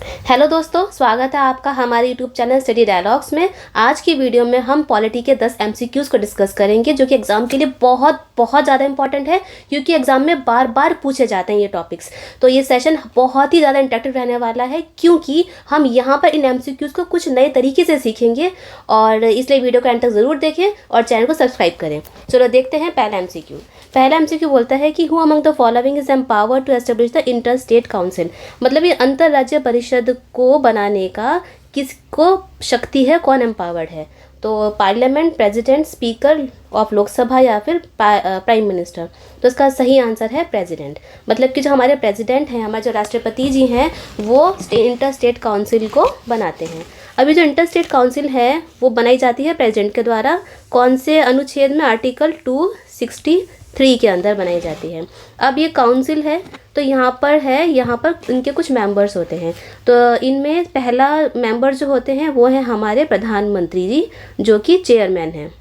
Hello दोस्तों, स्वागत है आपका हमारे यूट्यूब चैनल स्टडी डायलॉग्स में। आज की वीडियो में हम पॉलिटी के 10 एमसीक्यूज़ को डिस्कस करेंगे जो कि एग्जाम के लिए बहुत बहुत ज़्यादा इंपॉर्टेंट है, क्योंकि एग्जाम में बार बार पूछे जाते हैं ये टॉपिक्स। तो ये सेशन बहुत ही ज़्यादा इंटरेक्टिव रहने वाला है, क्योंकि हम यहाँ पर इन एमसीक्यूज़ को कुछ नए तरीके से सीखेंगे, और इसलिए वीडियो को एंड तक ज़रूर देखें और चैनल को सब्सक्राइब करें। चलो देखते हैं पहला एमसीक्यू। पहला एमसीक्यू बोलता है कि who among the following is empowered to establish the inter state council. मतलब ये अंतर्राज्य परिषद को बनाने का किसको शक्ति है, कौन एम्पावर्ड है? तो parliament, president, speaker of Lok Sabha या फिर प्राइम मिनिस्टर। तो इसका सही आंसर है प्रेसिडेंट। मतलब कि जो हमारे प्रेसिडेंट हैं, हमारे जो राष्ट्रपति जी हैं, वो इंटर स्टेट काउंसिल को बनाते हैं। अभी जो इंटर स्टेट काउंसिल है वो बनाई जाती है प्रेसिडेंट के द्वारा। कौन से अनुच्छेद में? आर्टिकल 263 के अंदर बनाई जाती है। अब ये काउंसिल है तो यहाँ पर इनके कुछ मेंबर्स होते हैं। तो इनमें पहला मेंबर जो होते हैं वो है हमारे प्रधानमंत्री जी, जो कि चेयरमैन हैं।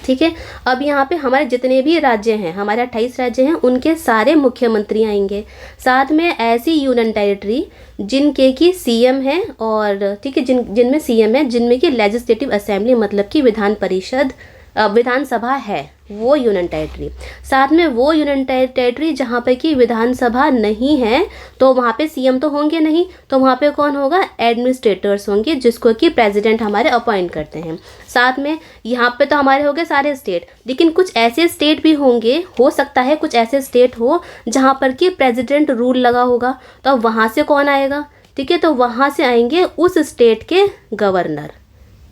ठीक है। अब यहाँ पे हमारे जितने भी राज्य हैं, हमारे 28 राज्य हैं, उनके सारे मुख्यमंत्री आएंगे। साथ में ऐसी यूनियन टेरिटरी जिनके की सीएम है, और ठीक है, जिनमें सीएम है, जिनमें की लेजिस्लेटिव असेंबली मतलब कि विधानसभा है, वो यूनियन टेरिटरी। साथ में वो यूनियन टेरिटरी जहाँ पे कि विधानसभा नहीं है, तो वहाँ पे सीएम तो होंगे नहीं, तो वहाँ पे कौन होगा? एडमिनिस्ट्रेटर्स होंगे, जिसको कि प्रेसिडेंट हमारे अपॉइंट करते हैं। साथ में यहाँ पे तो हमारे हो गए सारे स्टेट, लेकिन कुछ ऐसे स्टेट भी होंगे, हो सकता है कुछ ऐसे स्टेट हो जहाँ पर कि प्रेसिडेंट रूल लगा होगा, तो अब वहाँ से कौन आएगा? ठीक है, तो वहाँ से आएंगे उस स्टेट के गवर्नर।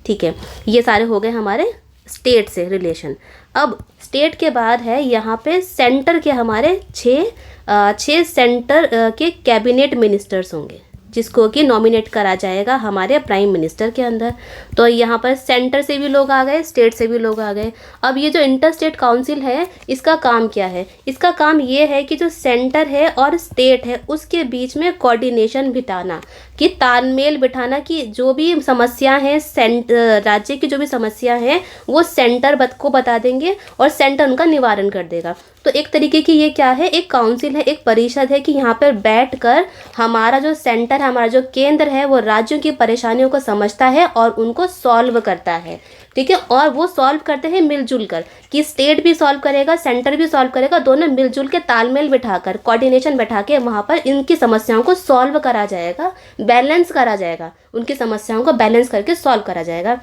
ठीक है, ये सारे हो गए हमारे स्टेट से रिलेशन। अब स्टेट के बाद है यहाँ पे सेंटर के हमारे छः सेंटर के कैबिनेट मिनिस्टर्स होंगे, जिसको कि नॉमिनेट करा जाएगा हमारे प्राइम मिनिस्टर के अंदर। तो यहाँ पर सेंटर से भी लोग आ गए, स्टेट से भी लोग आ गए। अब ये जो इंटर स्टेट काउंसिल है, इसका काम क्या है? इसका काम ये है कि जो सेंटर है और स्टेट है उसके बीच में कोऑर्डिनेशन बिठाना, कि तालमेल बिठाना, कि जो भी समस्या है राज्य की जो भी समस्या है वो सेंटर को बता देंगे और सेंटर उनका निवारण कर देगा। तो एक तरीके की ये क्या है? एक काउंसिल है, एक परिषद है, कि यहाँ पर बैठकर हमारा जो सेंटर है, हमारा जो केंद्र है, वो राज्यों की परेशानियों को समझता है और उनको सॉल्व करता है। ठीक है, और वो सॉल्व करते हैं मिलजुल कर, कि स्टेट भी सॉल्व करेगा, सेंटर भी सॉल्व करेगा, दोनों मिलजुल के तालमेल बिठाकर, कोऑर्डिनेशन बैठा के वहाँ पर इनकी समस्याओं को सॉल्व करा जाएगा, बैलेंस करा जाएगा, उनकी समस्याओं को बैलेंस करके सॉल्व करा जाएगा।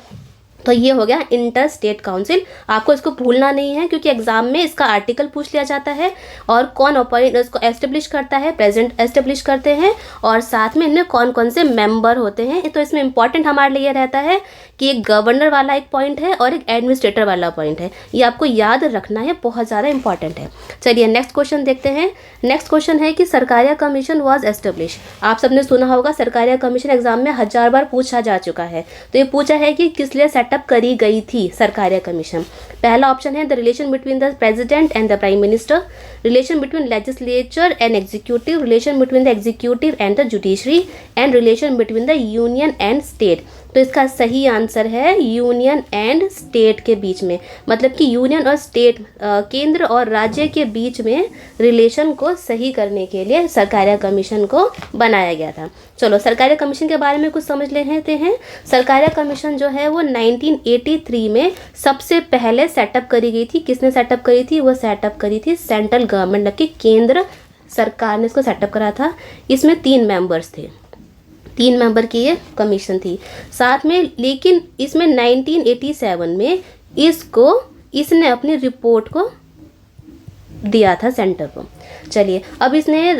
तो ये हो गया इंटर स्टेट काउंसिल। आपको इसको भूलना नहीं है, क्योंकि एग्जाम में इसका आर्टिकल पूछ लिया जाता है, और कौन अपॉइंट इसको एस्टेब्लिश करता है? प्रेसिडेंट एस्टेब्लिश करते हैं, और साथ में इनमें कौन कौन से मेंबर होते हैं। तो इसमें इंपॉर्टेंट हमारे लिए रहता है कि एक गवर्नर वाला एक पॉइंट है और एक एडमिनिस्ट्रेटर वाला पॉइंट है। ये आपको याद रखना है, बहुत ज़्यादा इंपॉर्टेंट है। चलिए नेक्स्ट क्वेश्चन देखते हैं। नेक्स्ट क्वेश्चन है कि सरकारिया कमीशन वॉज एस्टेब्लिश। आप सबने सुना होगा, सरकारिया कमीशन एग्जाम में 1000 बार पूछा जा चुका है। तो ये पूछा है कि किस लिए सेटअप करी गई थी सरकारिया कमीशन। पहला ऑप्शन है the relation between the president and the prime minister, relation between legislature and executive, relation between the executive and the judiciary, and relation between the union and state. तो इसका सही answer है union and state के बीच में। मतलब कि union और state, केंद्र और राज्य के बीच में रिलेशन को सही करने के लिए सरकारिया कमीशन को बनाया गया था। चलो सरकारिया कमीशन के बारे में कुछ समझ लेते हैं। सरकारिया कमीशन जो है वो 1983 में सबसे पहले सेटअप करी गई थी। किसने सेटअप करी थी? वो सेटअप करी थी सेंट्रल गवर्नमेंट, मतलब कि केंद्र सरकार ने इसको सेटअप करा था। इसमें 3 मेंबर्स थे, 3 मेंबर की ये कमीशन थी साथ में। लेकिन इसमें 1987 में इसने अपनी रिपोर्ट को दिया था सेंटर को। चलिए, अब इसने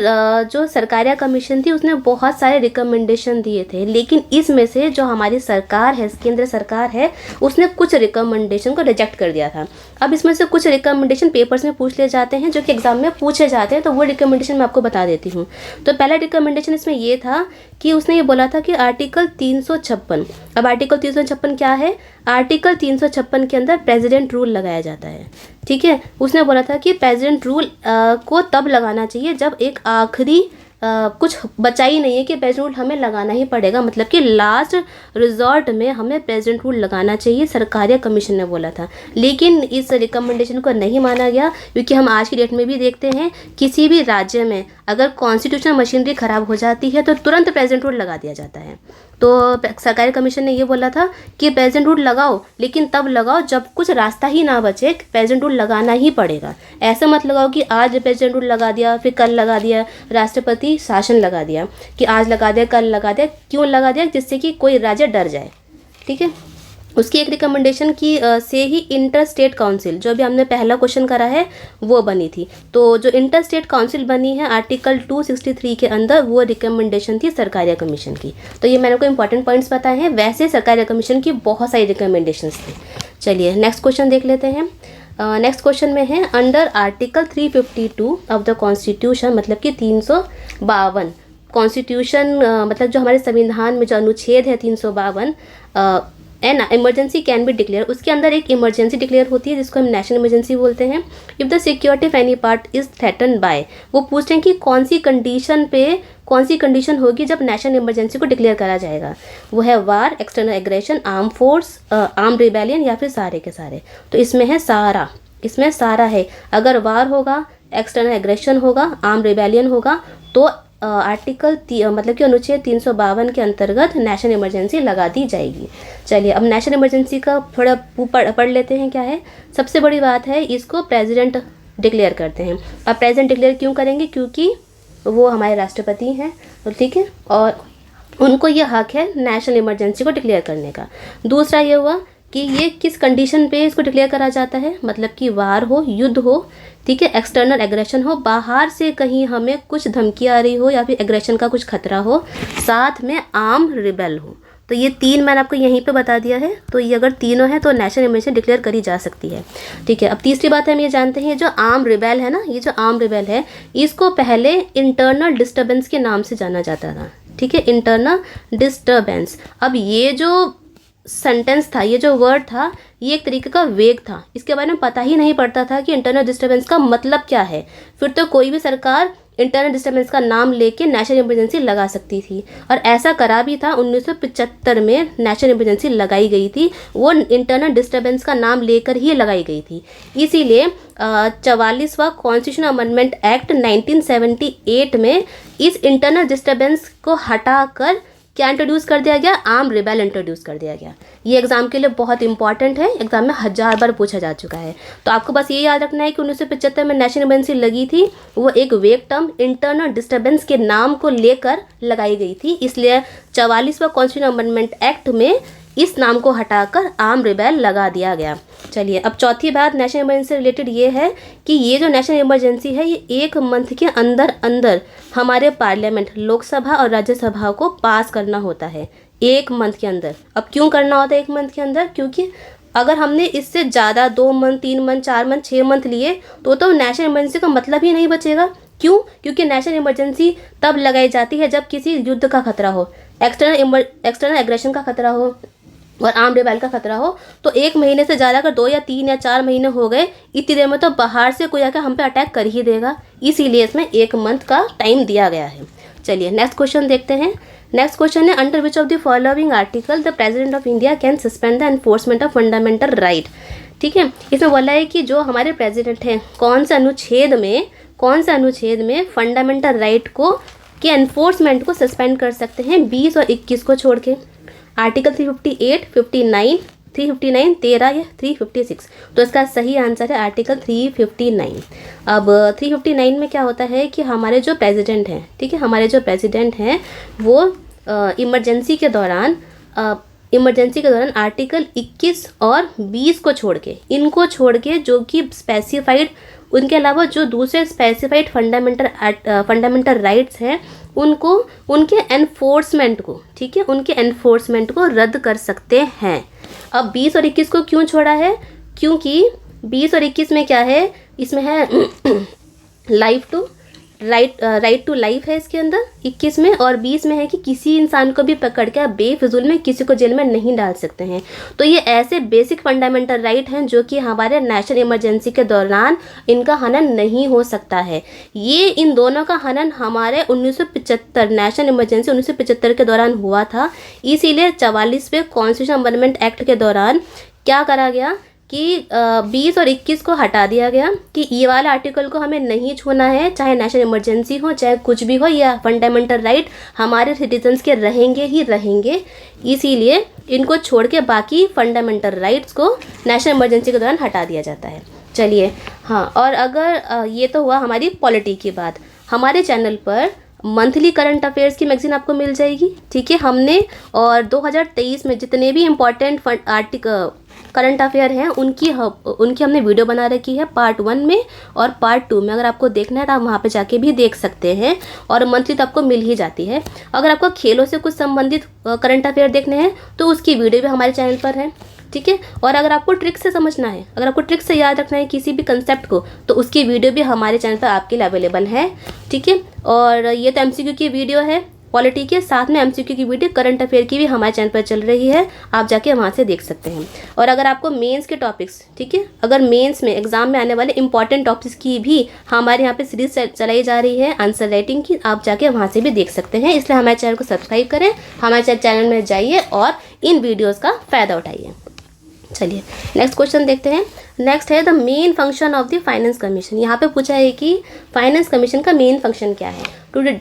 जो सरकारिया कमीशन थी उसने बहुत सारे रिकमेंडेशन दिए थे, लेकिन इसमें से जो हमारी सरकार है, केंद्र सरकार है, उसने कुछ रिकमेंडेशन को रिजेक्ट कर दिया था। अब इसमें से कुछ रिकमेंडेशन पेपर्स में पूछ लिए जाते हैं, जो कि एग्जाम में पूछे जाते हैं, तो वो रिकमेंडेशन मैं आपको बता देती हूँ। तो पहला रिकमेंडेशन इसमें ये था कि उसने ये बोला था कि आर्टिकल 356। अब आर्टिकल 356 क्या है? आर्टिकल 356 के अंदर प्रेसिडेंट रूल लगाया जाता है। ठीक है, उसने बोला था कि प्रेसिडेंट रूल को तब लगाना चाहिए जब एक आखिरी कुछ बचा ही नहीं है कि प्रेसिडेंट रूल हमें लगाना ही पड़ेगा, मतलब कि लास्ट रिजॉर्ट में हमें प्रेसिडेंट रूल लगाना चाहिए, सरकारिया कमीशन ने बोला था। लेकिन इस रिकमेंडेशन को नहीं माना गया, क्योंकि हम आज की डेट में भी देखते हैं किसी भी राज्य में अगर कॉन्स्टिट्यूशनल मशीनरी ख़राब हो जाती है तो तुरंत प्रेजेंट रूल लगा दिया जाता है। तो सरकारी कमीशन ने ये बोला था कि प्रेजेंट रूल लगाओ, लेकिन तब लगाओ जब कुछ रास्ता ही ना बचे, प्रेजेंट रूल लगाना ही पड़ेगा। ऐसा मत लगाओ कि आज प्रेजेंट रूल लगा दिया फिर कल लगा दिया, राष्ट्रपति शासन लगा दिया कि आज लगा दिया कल लगा दिया। क्यों लगा दिया? जिससे कि कोई राज्य डर जाए। ठीक है, उसकी एक रिकमेंडेशन की से ही इंटर स्टेट काउंसिल, जो भी हमने पहला क्वेश्चन करा है वो बनी थी। तो जो इंटर स्टेट काउंसिल बनी है आर्टिकल 263 के अंदर, वो रिकमेंडेशन थी सरकारिया कमीशन की। तो ये मैंने को इंपॉर्टेंट पॉइंट्स बताए हैं। वैसे सरकारिया कमीशन की बहुत सारी रिकमेंडेशंस थी। चलिए नेक्स्ट क्वेश्चन देख लेते हैं। नेक्स्ट क्वेश्चन में है under article 352 of the constitution, मतलब कि 352 कॉन्स्टिट्यूशन, मतलब जो हमारे संविधान में जो अनुच्छेद है 352, an emergency can be declare, उसके अंदर एक इमरजेंसी डिक्लेयर होती है जिसको हम नेशनल इमरजेंसी बोलते हैं। If the security of any part is threaten by, वो पूछते हैं कि कौन सी कंडीशन होगी जब नेशनल इमरजेंसी को डिक्लेयर करा जाएगा। वो है war, external aggression, arm force, arm rebellion या फिर सारे के सारे। तो इसमें है सारा, इसमें सारा है। अगर वार होगा, एक्सटर्नल एग्रेशन होगा, आर्म रिबेलियन होगा, तो आर्टिकल मतलब कि अनुच्छेद 352 के अंतर्गत नेशनल इमरजेंसी लगा दी जाएगी। चलिए अब नेशनल इमरजेंसी का थोड़ा पढ़ लेते हैं क्या है। सबसे बड़ी बात है, इसको प्रेसिडेंट डिक्लेयर करते हैं। अब प्रेसिडेंट डिक्लेयर क्यों करेंगे? क्योंकि वो हमारे राष्ट्रपति हैं, ठीक है, और उनको ये हक है नेशनल इमरजेंसी को डिक्लेयर करने का। दूसरा ये हुआ कि ये किस कंडीशन पे इसको डिक्लेयर करा जाता है, मतलब कि वार हो, युद्ध हो, ठीक है, एक्सटर्नल एग्रेशन हो, बाहर से कहीं हमें कुछ धमकी आ रही हो या फिर एग्रेशन का कुछ खतरा हो, साथ में आर्म रिबेल हो। तो ये तीन मैंने आपको यहीं पे बता दिया है। तो ये अगर तीनों हैं तो नेशनल इमरजेंसी डिक्लेयर करी जा सकती है। ठीक है, अब तीसरी बात हम ये जानते हैं, जो आर्म रिबेल है ना, ये जो आर्म रिबेल है, इसको पहले इंटरनल डिस्टर्बेंस के नाम से जाना जाता था। ठीक है, इंटरनल डिस्टर्बेंस। अब ये जो सेंटेंस था, ये जो वर्ड था, ये एक तरीके का वेग था, इसके बारे में पता ही नहीं पड़ता था कि इंटरनल डिस्टर्बेंस का मतलब क्या है। फिर तो कोई भी सरकार इंटरनल डिस्टर्बेंस का नाम लेके नेशनल इमरजेंसी लगा सकती थी, और ऐसा करा भी था। 1975 में नेशनल इमरजेंसी लगाई गई थी, वो इंटरनल डिस्टर्बेंस का नाम लेकर ही लगाई गई थी। इसीलिए 44वां कॉन्स्टिट्यूशनल अमेंडमेंट एक्ट 1978 में इस इंटरनल डिस्टर्बेंस को हटाकर क्या इंट्रोड्यूस कर दिया गया? आर्म रिबेल इंट्रोड्यूस कर दिया गया। ये एग्जाम के लिए बहुत इंपॉर्टेंट है, एग्जाम में 1000 बार पूछा जा चुका है। तो आपको बस ये याद रखना है कि 1975 में नेशनल इमरजेंसी लगी थी, वो एक वेग टर्म इंटरनल डिस्टर्बेंस के नाम को लेकर लगाई गई थी। इसलिए 44वां कॉन्स्टिट्यूशनल अमेंडमेंट एक्ट में इस नाम को हटाकर आर्म रिबेल लगा दिया गया। चलिए अब चौथी बात नेशनल इमरजेंसी से रिलेटेड ये है कि ये जो नेशनल इमरजेंसी है, ये 1 मंथ के अंदर अंदर हमारे पार्लियामेंट, लोकसभा और राज्यसभा को पास करना होता है 1 मंथ के अंदर। अब क्यों करना होता है 1 मंथ के अंदर? क्योंकि अगर हमने इससे ज़्यादा 2 मंथ, 3 मंथ, 4 मंथ, 6 मंथ लिए तो नेशनल इमरजेंसी का मतलब ही नहीं बचेगा। क्यों? क्योंकि नेशनल इमरजेंसी तब लगाई जाती है जब किसी युद्ध का खतरा हो, एक्सटर्नल एग्रेशन का खतरा हो और आर्म रिबेल का खतरा हो। तो 1 महीने से ज़्यादा अगर 2 या 3 या 4 महीने हो गए, इतनी देर में तो बाहर से कोई आकर हम पे अटैक कर ही देगा। इसीलिए इसमें 1 मंथ का टाइम दिया गया है। चलिए नेक्स्ट क्वेश्चन देखते हैं। नेक्स्ट क्वेश्चन है under which of the following article the president of India can suspend the enforcement of fundamental right. ठीक है, इसमें बोला है कि जो हमारे प्रेसिडेंट हैं कौन से अनुच्छेद में फंडामेंटल राइट को के एनफोर्समेंट को सस्पेंड कर सकते हैं 20 और 21 को छोड़ के। आर्टिकल 358, 59, 359, 13 या 356। तो इसका सही आंसर है आर्टिकल 359। अब 359 में क्या होता है कि हमारे जो प्रेसिडेंट हैं, ठीक है, हमारे जो प्रेसिडेंट हैं वो इमरजेंसी के दौरान आर्टिकल 21 और 20 को छोड़ के, इनको छोड़ के जो कि स्पेसिफाइड, उनके अलावा जो दूसरे स्पेसिफाइड फंडामेंटल राइट्स हैं उनको, उनके एनफोर्समेंट को, ठीक है, उनके एनफोर्समेंट को रद्द कर सकते हैं। अब 20 और 21 को क्यों छोड़ा है? क्योंकि 20 और 21 में क्या है, इसमें है राइट टू लाइफ है इसके अंदर 21 में, और 20 में है कि किसी इंसान को भी पकड़ के बेफिजूल में किसी को जेल में नहीं डाल सकते हैं। तो ये ऐसे बेसिक फंडामेंटल राइट हैं जो कि हमारे नेशनल इमरजेंसी के दौरान इनका हनन नहीं हो सकता है। ये इन दोनों का हनन हमारे 1975 नेशनल इमरजेंसी 1975 के दौरान हुआ था। इसीलिए 44वें कॉन्स्टिट्यूशन अमेंडमेंट एक्ट के दौरान क्या करा गया कि 20 और 21 को हटा दिया गया कि ये वाला आर्टिकल को हमें नहीं छूना है, चाहे नेशनल इमरजेंसी हो, चाहे कुछ भी हो, या फंडामेंटल राइट हमारे सिटीजन्स के रहेंगे ही रहेंगे। इसीलिए इनको छोड़ के बाकी फंडामेंटल राइट्स को नेशनल इमरजेंसी के दौरान हटा दिया जाता है। चलिए, हाँ, और अगर ये तो हुआ हमारी पॉलिटी की बात। हमारे चैनल पर मंथली करंट अफेयर्स की मैगजीन आपको मिल जाएगी, ठीक है। हमने और 2023 में जितने भी इम्पोर्टेंट करंट अफेयर हैं उनकी हमने वीडियो बना रखी है पार्ट 1 में और पार्ट 2 में। अगर आपको देखना है तो आप वहाँ पे जाके भी देख सकते हैं, और मंथली तो आपको मिल ही जाती है। अगर आपको खेलों से कुछ संबंधित करंट अफेयर देखने हैं तो उसकी वीडियो भी हमारे चैनल पर है, ठीक है। और अगर आपको ट्रिक से समझना है, अगर आपको ट्रिक से याद रखना है किसी भी कंसेप्ट को, तो उसकी वीडियो भी हमारे चैनल पर आपके लिए अवेलेबल है, ठीक है। और ये तो एमसीक्यू की वीडियो है पॉलिटी के, साथ में एमसीक्यू की वीडियो करंट अफेयर की भी हमारे चैनल पर चल रही है, आप जाके वहाँ से देख सकते हैं। और अगर आपको मेंस के टॉपिक्स, ठीक है, अगर मेंस में एग्जाम में आने वाले इंपॉर्टेंट टॉपिक्स की भी हमारे यहाँ पे सीरीज चलाई जा रही है आंसर राइटिंग की, आप जाके वहाँ से भी देख सकते हैं। इसलिए हमारे चैनल को सब्सक्राइब करें, हमारे चैनल में जाइए और इन वीडियोज़ का फ़ायदा उठाइए। चलिए नेक्स्ट क्वेश्चन देखते हैं। नेक्स्ट है the main function of the finance commission. यहाँ पे पूछा है कि फाइनेंस कमीशन का मेन फंक्शन क्या है।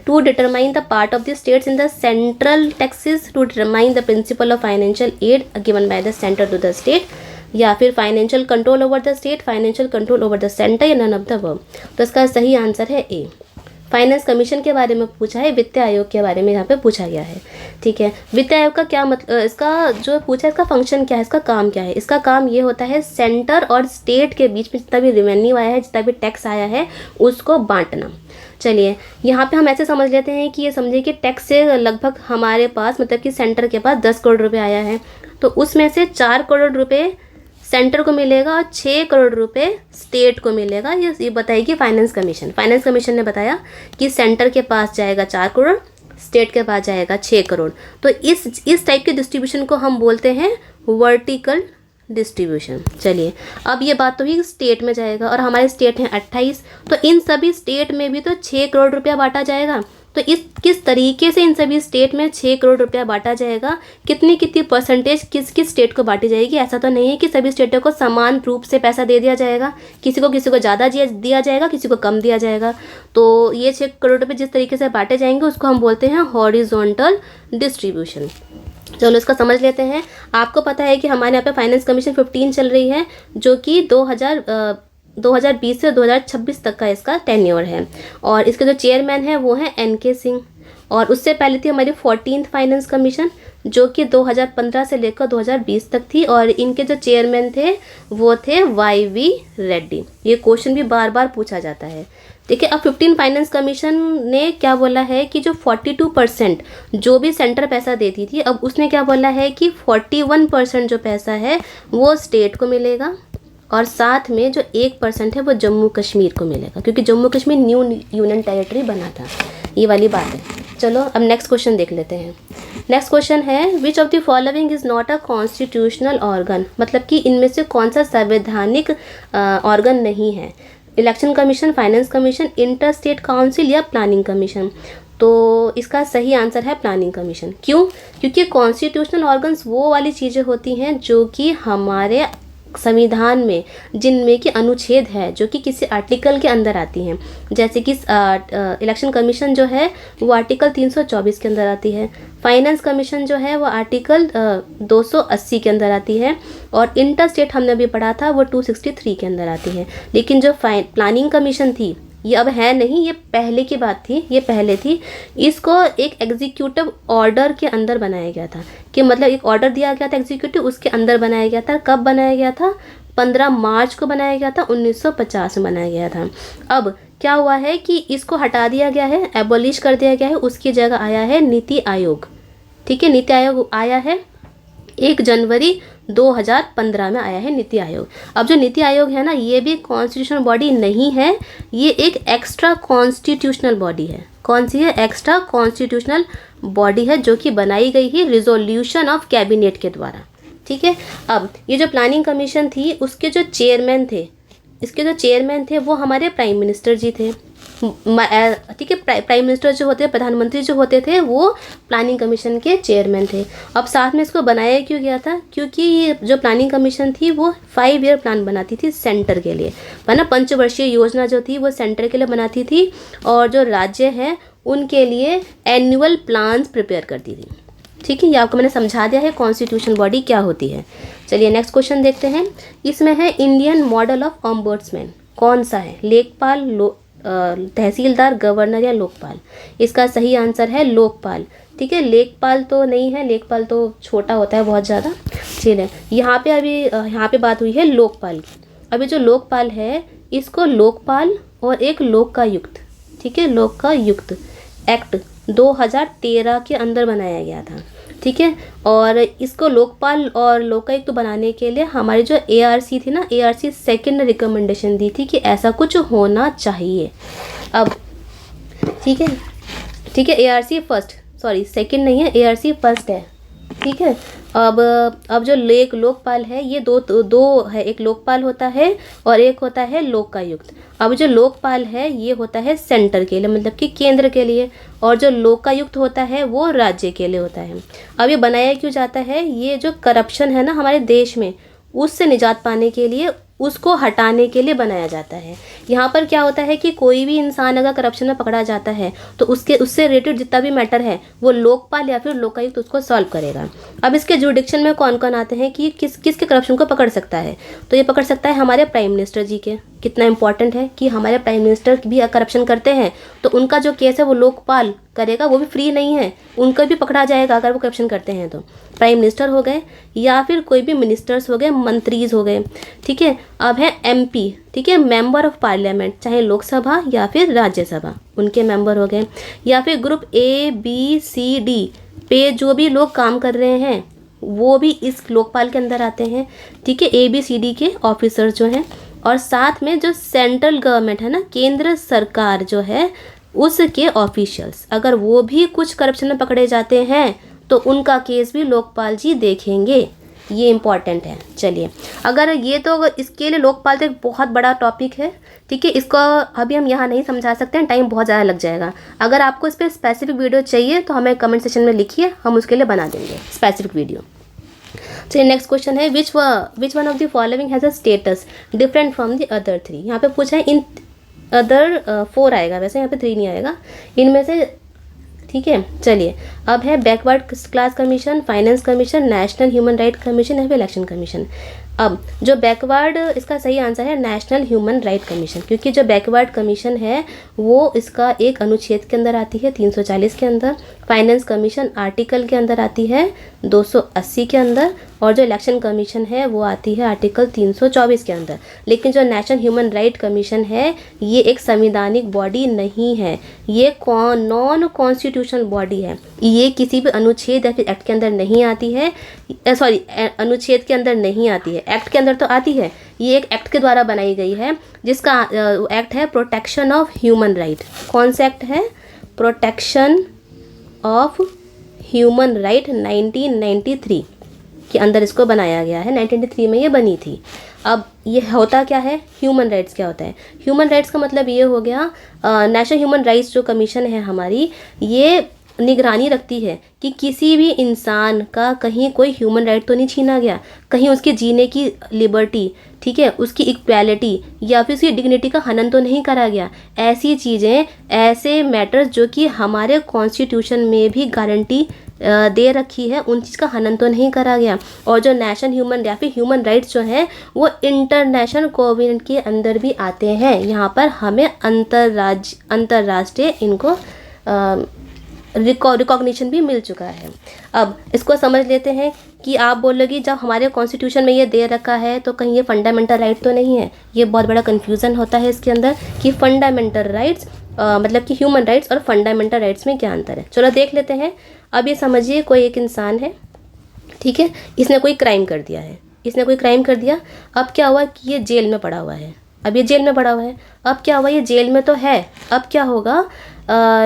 To determine the part of the states in the central taxes, to determine the principal of financial aid given by the centre to the state, या फिर financial control over the state, financial control over the centre, या none of the above. तो इसका सही answer है ए। Finance commission के बारे में पूछा है, वित्त आयोग के बारे में यहाँ पे पूछा गया है, ठीक है। वित्त आयोग का क्या मतलब, इसका जो पूछा है इसका फंक्शन क्या है, इसका काम क्या है। इसका काम ये होता है सेंटर और स्टेट के बीच में जितना भी रेवेन्यू आया है, जितना भी टैक्स आया है, उसको बांटना। चलिए यहाँ पे हम ऐसे समझ लेते हैं कि ये समझिए कि टैक्स से लगभग हमारे पास, मतलब कि सेंटर के पास 10 करोड़ रुपये आया है, तो उसमें से 4 करोड़ रुपये सेंटर को मिलेगा और 6 करोड़ रुपए स्टेट को मिलेगा। ये बताएगी फाइनेंस कमीशन। फाइनेंस कमीशन ने बताया कि सेंटर के पास जाएगा 4 करोड़, स्टेट के पास जाएगा 6 करोड़। तो इस टाइप के डिस्ट्रीब्यूशन को हम बोलते हैं वर्टिकल डिस्ट्रीब्यूशन। चलिए, अब ये बात तो ही स्टेट में जाएगा, और हमारे स्टेट हैं 28, तो इन सभी स्टेट में भी तो 6 करोड़ रुपया बांटा जाएगा। तो किस तरीके से इन सभी स्टेट में 6 करोड़ रुपया बांटा जाएगा, कितनी परसेंटेज किस स्टेट को बांटी जाएगी। ऐसा तो नहीं है कि सभी स्टेटों को समान रूप से पैसा दे दिया जाएगा, किसी को ज़्यादा दिया जाएगा, किसी को कम दिया जाएगा। तो ये 6 करोड़ रुपये जिस तरीके से बांटे जाएंगे उसको हम बोलते हैं हॉरिजॉन्टल डिस्ट्रीब्यूशन। चलो इसका समझ लेते हैं। आपको पता है कि हमारे यहाँ पे फाइनेंस कमीशन 15 चल रही है, जो कि 2020 से 2026 तक का इसका टेन्योर है, और इसके जो चेयरमैन हैं वो हैं NK सिंह। और उससे पहले थी हमारी 14th फाइनेंस कमीशन, जो कि 2015 से लेकर 2020 तक थी, और इनके जो चेयरमैन थे वो थे YV रेड्डी। ये क्वेश्चन भी बार बार पूछा जाता है। देखिए, अब 15 फाइनेंस कमीशन ने क्या बोला है कि जो 42% जो भी सेंटर पैसा देती थी, अब उसने क्या बोला है कि 41% जो पैसा है वो स्टेट को मिलेगा, और साथ में जो 1% है वो जम्मू कश्मीर को मिलेगा, क्योंकि Jammu Kashmir new union territory बना था। ये वाली बात है। चलो अब नेक्स्ट क्वेश्चन देख लेते हैं। नेक्स्ट क्वेश्चन है which of the following is not a constitutional organ. मतलब कि इनमें से कौन सा संवैधानिक ऑर्गन नहीं है। Election commission, finance commission, inter state council, या प्लानिंग कमीशन। तो इसका सही आंसर है प्लानिंग कमीशन। क्यों? क्योंकि कॉन्स्टिट्यूशनल ऑर्गन्स वो वाली चीज़ें होती हैं जो कि हमारे संविधान में, जिनमें कि अनुच्छेद है जो कि किसी आर्टिकल के अंदर आती हैं। जैसे कि इलेक्शन कमीशन जो है वो आर्टिकल 324 के अंदर आती है, फाइनेंस कमीशन जो है वो आर्टिकल 280 के अंदर आती है, और इंटर स्टेट हमने अभी पढ़ा था वो 263 के अंदर आती है। लेकिन जो प्लानिंग कमीशन थी ये अब है नहीं, ये पहले की बात थी, ये पहले थी। इसको एक एग्जीक्यूटिव ऑर्डर के अंदर बनाया गया था, कि मतलब एक ऑर्डर दिया गया था एग्जीक्यूटिव, उसके अंदर बनाया गया था। कब बनाया गया था? 15 मार्च को बनाया गया था, 1950 में बनाया गया था। अब क्या हुआ है कि इसको हटा दिया गया है, एबॉलिश कर दिया गया है, उसकी जगह आया है नीति आयोग। ठीक है, नीति आयोग आया है 1 जनवरी 2015 में आया है नीति आयोग। अब जो नीति आयोग है ना, ये भी कॉन्स्टिट्यूशनल बॉडी नहीं है, ये एक एक्स्ट्रा कॉन्स्टिट्यूशनल बॉडी है। कौन सी है? एक्स्ट्रा कॉन्स्टिट्यूशनल बॉडी है, जो कि बनाई गई है रिजोल्यूशन ऑफ कैबिनेट के द्वारा। ठीक है, अब ये जो प्लानिंग कमीशन थी उसके जो चेयरमैन थे, इसके जो चेयरमैन थे वो हमारे प्राइम मिनिस्टर जी थे। ठीक है, प्राइम मिनिस्टर जो होते हैं, प्रधानमंत्री जो होते थे, वो प्लानिंग कमीशन के चेयरमैन थे। अब साथ में इसको बनाया क्यों गया था? क्योंकि ये जो प्लानिंग कमीशन थी वो 5 ईयर प्लान बनाती थी सेंटर के लिए, है ना। पंचवर्षीय योजना जो थी वो सेंटर के लिए बनाती थी, और जो राज्य है उनके लिए एनुअल प्लान्स प्रिपेयर करती थी। ठीक है, ये आपको मैंने समझा दिया है कॉन्स्टिट्यूशन बॉडी क्या होती है। चलिए नेक्स्ट क्वेश्चन देखते हैं। इसमें है इंडियन मॉडल ऑफ ऑम्बर्ट्समैन कौन सा है? लेखपाल, तहसीलदार, गवर्नर या लोकपाल? इसका सही आंसर है लोकपाल। ठीक है, लेखपाल तो नहीं है, लेखपाल तो छोटा होता है बहुत ज़्यादा। चलिए यहाँ पे अभी यहाँ पे बात हुई है लोकपाल की। अभी जो लोकपाल है इसको लोकपाल और एक लोकायुक्त, ठीक है, लोकायुक्त एक्ट 2013 के अंदर बनाया गया था। ठीक है, और इसको लोकपाल और लोकायुक्त बनाने के लिए हमारी जो ARC थी ना, ARC सेकंड रिकमेंडेशन दी थी कि ऐसा कुछ होना चाहिए। अब ठीक है, ठीक है, ARC फर्स्ट, सॉरी सेकंड नहीं है, ARC फर्स्ट है। ठीक है, अब जो लोकपाल है ये दो है, एक लोकपाल होता है और एक होता है लोकायुक्त। अब जो लोकपाल है ये होता है सेंटर के लिए, मतलब कि केंद्र के लिए, और जो लोकायुक्त होता है वो राज्य के लिए होता है। अब ये बनाया क्यों जाता है? ये जो करप्शन है ना हमारे देश में, उससे निजात पाने के लिए, उसको हटाने के लिए बनाया जाता है। यहाँ पर क्या होता है कि कोई भी इंसान अगर करप्शन में पकड़ा जाता है तो उससे रिलेटेड जितना भी मैटर है वो लोकपाल या फिर लोकायुक्त उसको सॉल्व करेगा। अब इसके जुडिक्शन में कौन कौन आते हैं कि किसके करप्शन को पकड़ सकता है? तो ये पकड़ सकता है हमारे प्राइम मिनिस्टर जी के। कितना इंपॉर्टेंट है कि हमारे प्राइम मिनिस्टर भी करप्शन करते हैं तो उनका जो केस है वो लोकपाल करेगा, वो भी फ्री नहीं है, उनको भी पकड़ा जाएगा अगर वो करप्शन करते हैं तो। प्राइम मिनिस्टर हो गए या फिर कोई भी मिनिस्टर्स हो गए, मंत्रीज हो गए। ठीक है, अब है MP, ठीक है, मेंबर ऑफ पार्लियामेंट, चाहे लोकसभा या फिर राज्यसभा, उनके मेंबर हो गए। या फिर ग्रुप ABCD पे जो भी लोग काम कर रहे हैं वो भी इस लोकपाल के अंदर आते हैं। ठीक है, ABCD के ऑफिसर जो हैं, और साथ में जो सेंट्रल गवर्नमेंट है ना, केंद्र सरकार जो है, उसके ऑफिशियल्स, अगर वो भी कुछ करप्शन में पकड़े जाते हैं तो उनका केस भी लोकपाल जी देखेंगे। ये इम्पॉर्टेंट है। चलिए, अगर ये तो इसके लिए लोकपाल तो एक बहुत बड़ा टॉपिक है। ठीक है, इसको अभी हम यहाँ नहीं समझा सकते हैं, टाइम बहुत ज़्यादा लग जाएगा। अगर आपको इस पर स्पेसिफिक वीडियो चाहिए तो हमें कमेंट सेक्शन में लिखिए, हम उसके लिए बना देंगे स्पेसिफिक वीडियो। चलिए नेक्स्ट क्वेश्चन है, which one of the following has a status different from the other 3। यहाँ पे पूछा है, इन अदर 4 आएगा, वैसे यहाँ पे 3 नहीं आएगा, इनमें से। ठीक है, चलिए अब है backward class commission, finance commission, national human right commission या फिर इलेक्शन कमीशन। अब जो बैकवर्ड, इसका सही आंसर है नेशनल ह्यूमन राइट कमीशन, क्योंकि जो बैकवर्ड कमीशन है वो इसका एक अनुच्छेद के अंदर आती है 340 के अंदर। फाइनेंस कमीशन आर्टिकल के अंदर आती है 280 के अंदर, और जो इलेक्शन कमीशन है वो आती है आर्टिकल 324 के अंदर। लेकिन जो नेशनल ह्यूमन राइट कमीशन है ये एक संवैधानिक बॉडी नहीं है, ये नॉन कॉन्स्टिट्यूशनल बॉडी है। ये किसी भी अनुच्छेद या फिर एक्ट के अंदर नहीं आती है, सॉरी अनुच्छेद के अंदर नहीं आती है, एक्ट के अंदर तो आती है। ये एक एक्ट के द्वारा बनाई गई है जिसका एक्ट है प्रोटेक्शन ऑफ ह्यूमन राइट। कौन सा एक्ट है? प्रोटेक्शन ऑफ ह्यूमन राइट 1993 के अंदर इसको बनाया गया है। 1993 में ये बनी थी। अब ये होता क्या है, ह्यूमन राइट्स क्या होता है? ह्यूमन राइट्स का मतलब ये हो गया, नेशनल ह्यूमन राइट्स जो कमीशन है हमारी, ये निगरानी रखती है कि किसी भी इंसान का कहीं कोई ह्यूमन राइट तो नहीं छीना गया, कहीं उसके जीने की लिबर्टी, ठीक है, उसकी इक्वालिटी या फिर उसकी डिग्निटी का हनन तो नहीं करा गया। ऐसी चीज़ें, ऐसे मैटर्स जो कि हमारे कॉन्स्टिट्यूशन में भी गारंटी दे रखी है, उन चीज़ का हनन तो नहीं करा गया। और जो नेशनल ह्यूमन या फिर ह्यूमन राइट्स जो हैं वो इंटरनेशनल कोवेनेंट के अंदर भी आते हैं। यहाँ पर हमें अंतर्राष्ट्रीय इनको रिकॉग्निशन भी मिल चुका है। अब इसको समझ लेते हैं कि आप बोलोगी जब हमारे कॉन्स्टिट्यूशन में ये दे रखा है तो कहीं ये फंडामेंटल राइट तो नहीं है। ये बहुत बड़ा कन्फ्यूज़न होता है इसके अंदर कि फंडामेंटल राइट्स मतलब कि ह्यूमन राइट्स और फंडामेंटल राइट्स में क्या अंतर है। चलो देख लेते हैं। अब ये समझिए, कोई एक इंसान है, ठीक है, इसने कोई क्राइम कर दिया है, इसने कोई क्राइम कर दिया। अब क्या हुआ कि ये जेल में पड़ा हुआ है, अब ये जेल में पड़ा हुआ है। अब क्या हुआ, ये जेल में तो है, अब क्या होगा,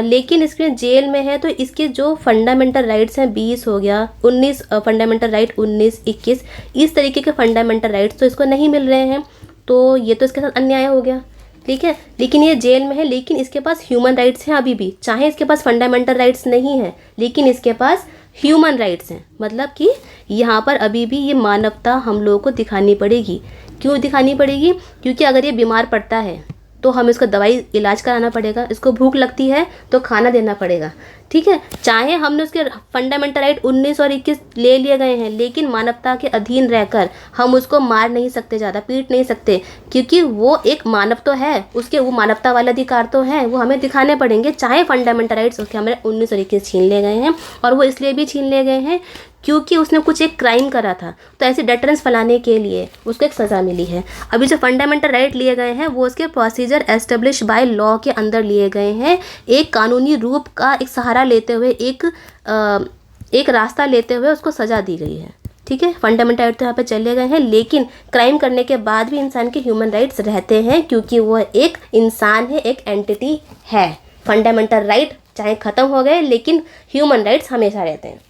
लेकिन इसके जेल में है तो इसके जो फंडामेंटल राइट्स हैं 20 हो गया, 19 फंडामेंटल राइट, 19, 21 इस तरीके के फंडामेंटल राइट्स तो इसको नहीं मिल रहे हैं। तो ये तो इसके साथ अन्याय हो गया। ठीक है, लेकिन ये जेल में है, लेकिन इसके पास ह्यूमन राइट्स हैं अभी भी, चाहे इसके पास फंडामेंटल राइट्स नहीं है लेकिन इसके पास ह्यूमन राइट्स हैं। मतलब कि यहाँ पर अभी भी ये मानवता हम लोगों को दिखानी पड़ेगी। क्यों दिखानी पड़ेगी? क्योंकि अगर ये बीमार पड़ता है तो हमें इसका दवाई इलाज कराना पड़ेगा, इसको भूख लगती है तो खाना देना पड़ेगा, ठीक है। चाहे हमने उसके फंडामेंटल राइट 19 और 21 ले लिए गए हैं, लेकिन मानवता के अधीन रहकर हम उसको मार नहीं सकते, ज़्यादा पीट नहीं सकते, क्योंकि वो एक मानव तो है, उसके वो मानवता वाले अधिकार तो हैं, वो हमें दिखाने पड़ेंगे। चाहे फंडामेंटल राइट्स उसके हमारे 19 और 21 छीन ले गए हैं, और वो इसलिए भी छीन ले गए हैं क्योंकि उसने कुछ एक क्राइम करा था, तो ऐसी डेटरेंस फैलाने के लिए उसको एक सज़ा मिली है। अभी जो फंडामेंटल राइट लिए गए हैं वो उसके प्रोसीजर एस्टेब्लिश बाय लॉ के अंदर लिए गए हैं, एक कानूनी रूप का एक सहारा लेते हुए, एक रास्ता लेते हुए उसको सज़ा दी गई है, ठीक है। फंडामेंटल राइट तो यहाँ पे चले गए हैं, लेकिन क्राइम करने के बाद भी इंसान के ह्यूमन राइट्स रहते हैं, क्योंकि वो एक इंसान है, एक एंटिटी है। फंडामेंटल राइट चाहे ख़त्म हो गए लेकिन ह्यूमन राइट्स हमेशा रहते हैं।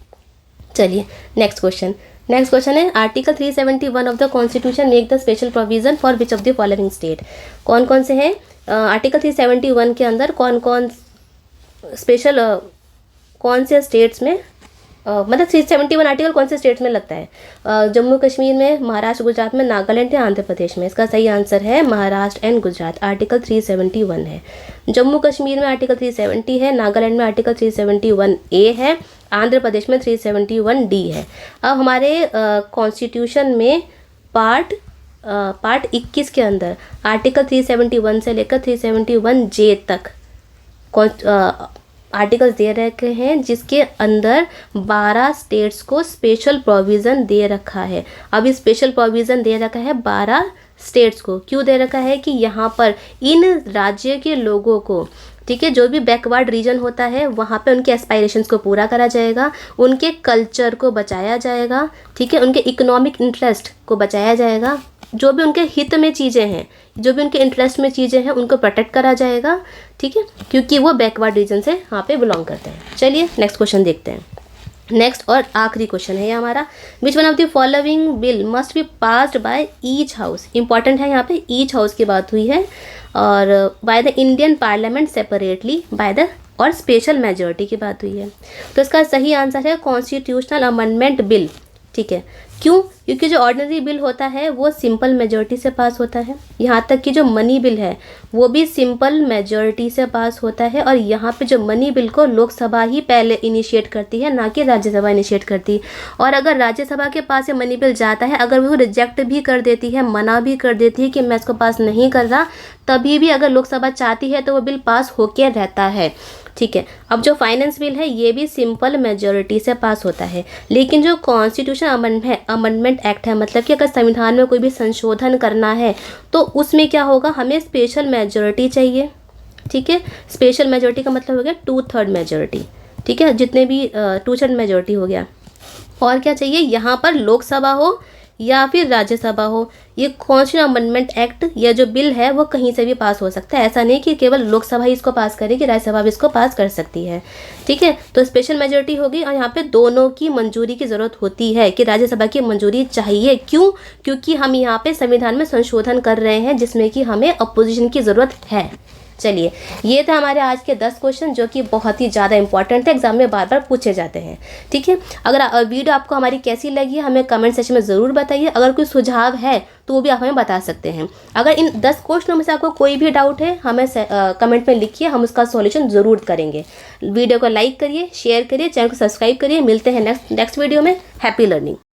चलिए नेक्स्ट क्वेश्चन है article 371 of the constitution make the special provision for which of the following state. कौन कौन से हैं आर्टिकल 371 के अंदर, कौन कौन स्पेशल कौन से स्टेट्स में मतलब 371 आर्टिकल कौन से स्टेट्स में लगता है? जम्मू कश्मीर में, महाराष्ट्र, गुजरात में, नागालैंड या आंध्र प्रदेश में? इसका सही आंसर है महाराष्ट्र एंड गुजरात। आर्टिकल 371 है। जम्मू कश्मीर में आर्टिकल 370 है, नागालैंड में आर्टिकल 371A है, आंध्र प्रदेश में 371D है। अब हमारे कॉन्स्टिट्यूशन में पार्ट 21 के अंदर आर्टिकल 371 से लेकर 371J तक आर्टिकल्स दे रखे हैं, जिसके अंदर 12 स्टेट्स को स्पेशल प्रोविज़न दे रखा है। अभी स्पेशल प्रोविज़न दे रखा है 12 स्टेट्स को। क्यों दे रखा है? कि यहाँ पर इन राज्य के लोगों को, ठीक है, जो भी बैकवर्ड रीजन होता है वहाँ पे उनके एस्पायरेशंस को पूरा करा जाएगा, उनके कल्चर को बचाया जाएगा, ठीक है, उनके इकोनॉमिक इंटरेस्ट को बचाया जाएगा, जो भी उनके हित में चीज़ें हैं, जो भी उनके इंटरेस्ट में चीज़ें हैं उनको प्रोटेक्ट करा जाएगा, ठीक है, क्योंकि वो बैकवर्ड रीजन से वहाँ पे बिलोंग करते हैं। चलिए नेक्स्ट क्वेश्चन देखते हैं। नेक्स्ट और आखिरी क्वेश्चन है ये हमारा, which one of the following bill must be passed by each house. Important है, यहाँ पे ईच हाउस की बात हुई है, और by the Indian parliament separately by the और स्पेशल मेजॉरिटी की बात हुई है। तो इसका सही आंसर है कॉन्स्टिट्यूशनल अमेंडमेंट बिल, ठीक है। क्यों? क्योंकि जो ऑर्डिनरी बिल होता है वो सिंपल मेजॉरिटी से पास होता है, यहाँ तक कि जो मनी बिल है वो भी सिंपल मेजॉरिटी से पास होता है, और यहाँ पे जो मनी बिल को लोकसभा ही पहले इनिशिएट करती है, ना कि राज्यसभा इनिशिएट करती। और अगर राज्यसभा के पास ये मनी बिल जाता है, अगर वो रिजेक्ट भी कर देती है, मना भी कर देती है कि मैं इसको पास नहीं कर रहा, तभी भी अगर लोकसभा चाहती है तो वो बिल पास होके रहता है, ठीक है। अब जो फाइनेंस बिल है ये भी सिंपल मेजॉरिटी से पास होता है, लेकिन जो कॉन्स्टिट्यूशन अमेंडमेंट एक्ट है, मतलब कि अगर संविधान में कोई भी संशोधन करना है तो उसमें क्या होगा, हमें स्पेशल मेजॉरिटी चाहिए, ठीक है। स्पेशल मेजॉरिटी का मतलब हो गया 2/3 मेजॉरिटी, ठीक है, जितने भी 2/3 मेजॉरिटी हो गया। और क्या चाहिए, यहाँ पर लोकसभा हो या फिर राज्यसभा हो, ये कॉन्स्टिट्यूशन अमेंडमेंट एक्ट या जो बिल है वो कहीं से भी पास हो सकता है। ऐसा नहीं कि केवल लोकसभा ही इसको पास करेगी, राज्यसभा भी इसको पास कर सकती है, ठीक है। तो स्पेशल मेजॉरिटी होगी, और यहाँ पे दोनों की मंजूरी की ज़रूरत होती है कि राज्यसभा की मंजूरी चाहिए। क्यों? क्योंकि हम यहाँ पे संविधान में संशोधन कर रहे हैं जिसमें कि हमें अपोजिशन की ज़रूरत है। चलिए, ये थे हमारे आज के 10 क्वेश्चन जो कि बहुत ही ज़्यादा इंपॉर्टेंट है, एग्जाम में बार बार पूछे जाते हैं, ठीक है। अगर वीडियो आपको हमारी कैसी लगी हमें कमेंट सेक्शन में ज़रूर बताइए। अगर कोई सुझाव है तो वो भी आप हमें बता सकते हैं। अगर इन 10 क्वेश्चनों में से आपको कोई भी डाउट है हमें कमेंट में लिखिए, हम उसका सॉल्यूशन ज़रूर करेंगे। वीडियो को लाइक करिए, शेयर करिए, चैनल को सब्सक्राइब करिए। मिलते हैं नेक्स्ट वीडियो में। Happy learning.